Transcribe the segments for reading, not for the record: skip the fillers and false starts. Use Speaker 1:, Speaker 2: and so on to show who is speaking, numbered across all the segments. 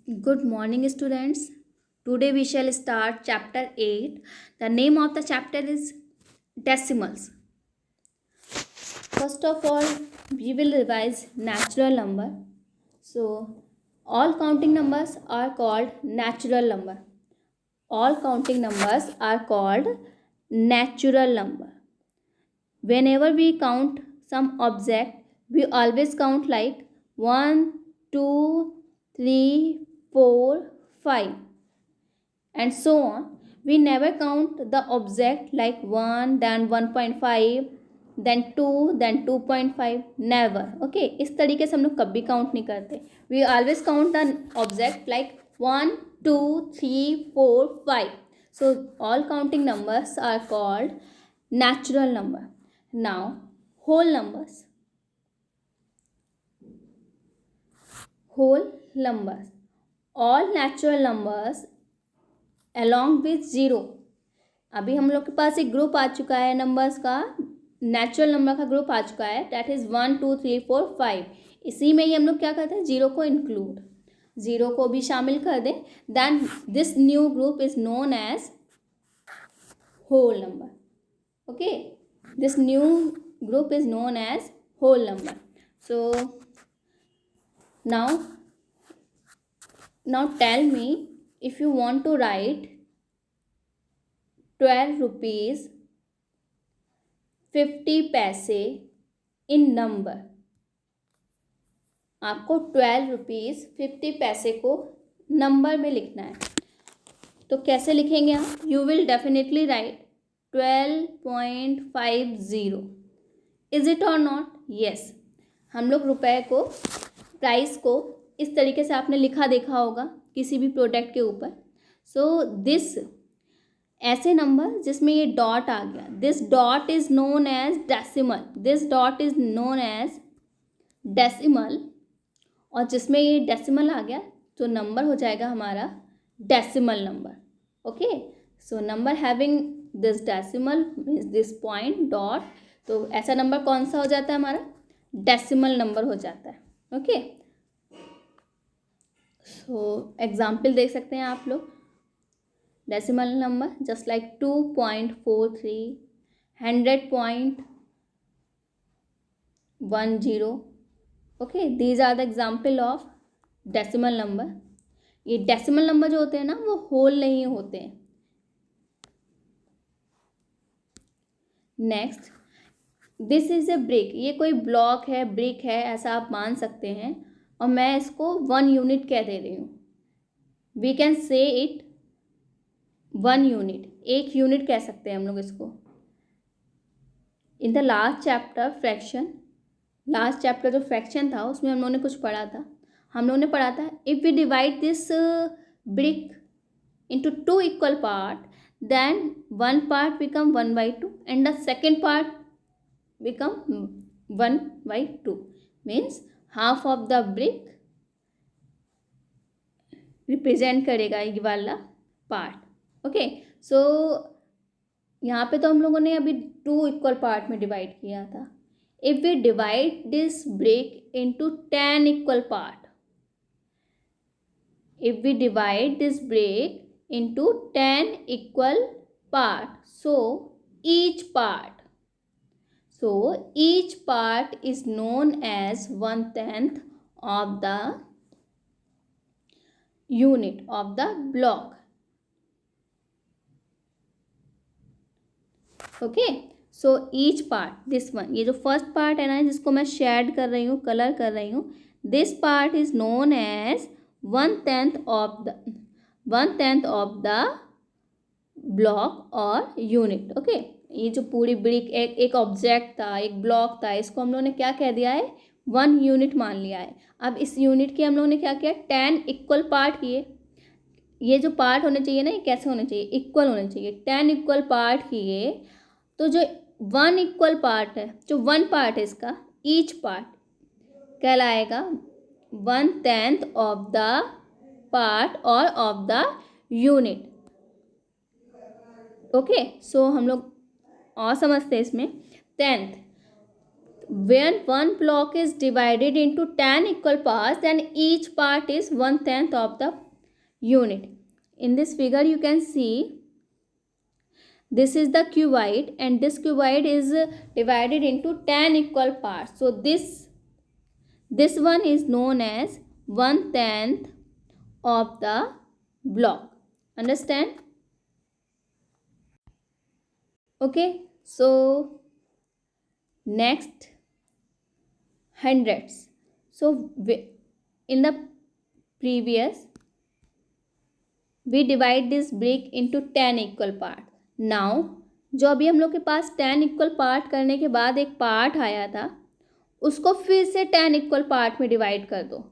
Speaker 1: Good morning, students. Today we shall start chapter 8. The name of the chapter is decimals. First of all, we will revise natural number. So, all counting numbers are called natural number. All counting numbers are called natural number. Whenever we count some object, we always count like 1, 2, 3, 4, 5, and so on. We never count the object like 1, then 1.5, then 2, then 2.5. Never. Okay, इस तरीके से हम लोग कभी count नहीं करते. We always count the object like 1, 2, 3, 4, 5. So all counting numbers are called natural number. Now whole numbers. Whole numbers. All natural numbers along with zero. अभी हम लोग के पास एक ग्रुप आ चुका है नंबर्स का, नेचुरल नंबर का ग्रुप आ चुका है, दैट इज़ 1, 2, 3, 4, 5. इसी में ही हम लोग क्या करते हैं, ज़ीरो को इंक्लूड, ज़ीरो को भी शामिल कर दें. Then this new group is known as whole number. Okay, this new group is known as whole number. So now tell me, if you want to write 12 rupees 50 पैसे in number, आपको 12 rupees 50 पैसे को number में लिखना है. तो कैसे लिखेंगे आप? You will definitely right 12.50. Is it और नॉट? यस. हम लोग रुपए को, प्राइस को इस तरीके से आपने लिखा देखा होगा किसी भी प्रोडक्ट के ऊपर. सो दिस, ऐसे नंबर जिसमें ये डॉट आ गया, this dot is known as decimal. This dot is known as decimal. और जिसमें ये डेसिमल आ गया तो नंबर हो जाएगा हमारा decimal number. Okay, so number having this decimal means this point dot, तो ऐसा नंबर कौन सा हो जाता है हमारा? डेसिमल नंबर हो जाता है. ओके, सो एग्जाम्पल देख सकते हैं आप लोग. Decimal number just like 2.43, 100.10. Okay, these are the example of decimal number. ये डेसिमल नंबर जो होते हैं ना, वो होल नहीं होते हैं. Next, this is a brick. ये कोई ब्लॉक है, ब्रिक है, ऐसा आप मान सकते हैं. और मैं इसको 1 यूनिट कह दे रही हूँ. We can say it 1 unit. 1 unit कह सकते हैं हम लोग इसको. In the last chapter fraction, last chapter जो फ्रैक्शन था उसमें हम लोगों ने कुछ पढ़ा था. हम लोगों ने पढ़ा था, if we divide this brick into 2 equal part, then one part become 1/2 and the second part become 1/2. means half of the brick represent करेगा ये वाला पार्ट. ओके, सो यहाँ पे तो हम लोगों ने अभी 2 इक्वल पार्ट में डिवाइड किया था. If we divide this brick into 10 equal part, if we divide this brick into 10 equal part, so each part is known as 1/10 of the unit of the block. Okay, so each part, this one, ये जो first part है ना, जिसको मैं shade कर रही हूँ, colour कर रही हूँ, this part is known as 1/10 of the block और यूनिट. ओके, ये जो पूरी ब्रिक एक ऑब्जेक्ट था, एक ब्लॉक था, इसको हम लोगों ने क्या कह दिया है? 1 यूनिट मान लिया है. अब इस यूनिट के हम लोगों ने क्या किया? 10 इक्वल पार्ट किए. ये जो पार्ट होने चाहिए ना, ये कैसे होने चाहिए? इक्वल होने चाहिए. 10 इक्वल पार्ट किए तो जो 1 इक्वल पार्ट है, जो 1 पार्ट है इसका, ईच पार्ट कहलाएगा 1/10 ऑफ द पार्ट और ऑफ द यूनिट. ओके, सो हम लोग और समझते हैं इसमें. 10th when one block is divided into 10 equal parts, then each part is 1/10 of the unit. In this figure you can see this is the cuboid, and this cuboid is divided into 10 equal parts. So this one is known as 1/10 of the block. Understand? Okay, so next, hundreds. So in the previous we divide this brick into 10 equal part. Now जो अभी हम लोग के पास 10 equal part करने के बाद एक part आया था, उसको फिर से 10 इक्वल पार्ट में डिवाइड कर दो.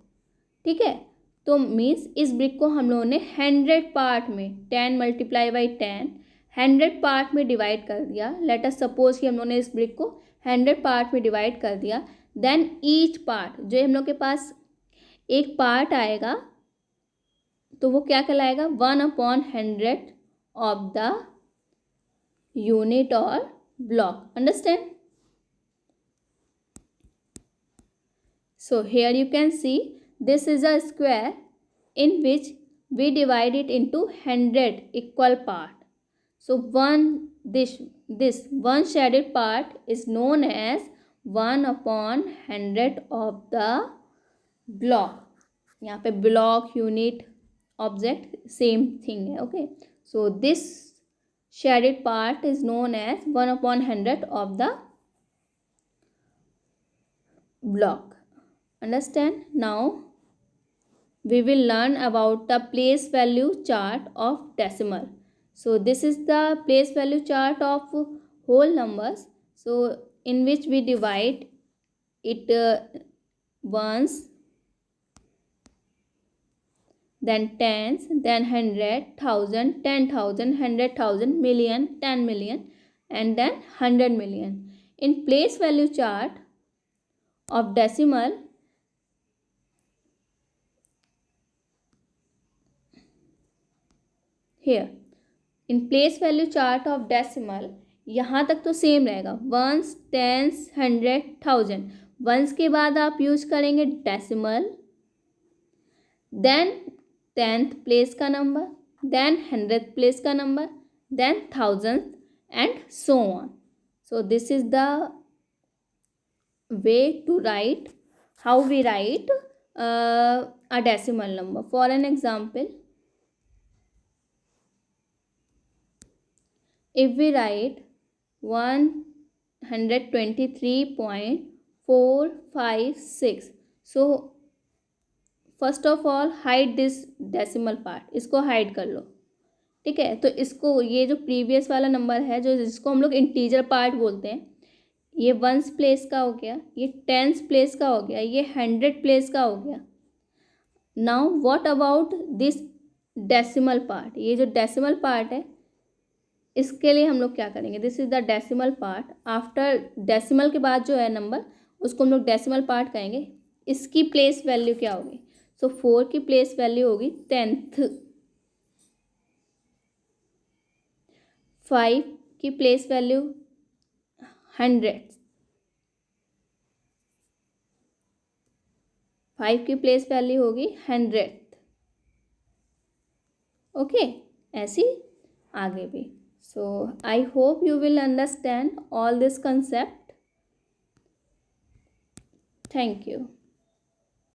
Speaker 1: ठीक है, तो मीन्स इस ब्रिक को हम लोगों ने 100 पार्ट में 10 मल्टीप्लाई बाई 10 100 पार्ट में डिवाइड कर दिया. लेट अस सपोज कि हम लोगों ने इस ब्रिक को 100 पार्ट में डिवाइड कर दिया. देन ईच पार्ट, जो हम लोग के पास एक पार्ट आएगा तो वो क्या कहलाएगा, 1/100 ऑफ द यूनिट और block. Understand? So here you can see this is a square in which we divide it into 100 equal part. So this one shaded part is known as 1/100 of the block. यहाँ पे block, unit, object same thing है. Okay, so this shaded part is known as 1/100 of the block. Understand? Now we will learn about the place value chart of decimal. So this is the place value chart of whole numbers, so in which we divide it ones, then tens, then 100, 1000, 10,000, 100,000, million, 10 million, and then 100 million. In place value chart of decimal, here in place value chart of decimal, यहाँ तक तो same रहेगा, once, tense, 100, 1000. Once के बाद आप use करेंगे decimal, then 10th place का number, then 100th place का number, then 1000th and so on. So this is the way to write, how we write a decimal number. For an example, if we write 123.456, so first of all hide this decimal part, इसको hide कर लो. ठीक है, तो इसको, ये जो previous वाला number है जो जिसको हम लोग इंटीजर पार्ट बोलते हैं, ये वंस प्लेस का हो गया, ये टेंस प्लेस का हो गया, ये 100 प्लेस का हो गया. Now what about this decimal part? ये जो डेसिमल पार्ट है इसके लिए हम लोग क्या करेंगे, this is the decimal part. After decimal के बाद जो है नंबर उसको हम लोग डेसिमल पार्ट कहेंगे. इसकी प्लेस वैल्यू क्या होगी? सो 4 की प्लेस वैल्यू होगी 10th, 5 की प्लेस वैल्यू 100, 5 की प्लेस वैल्यू होगी 100th. ओके, ऐसी आगे भी. So I hope you will understand all this concept. Thank you.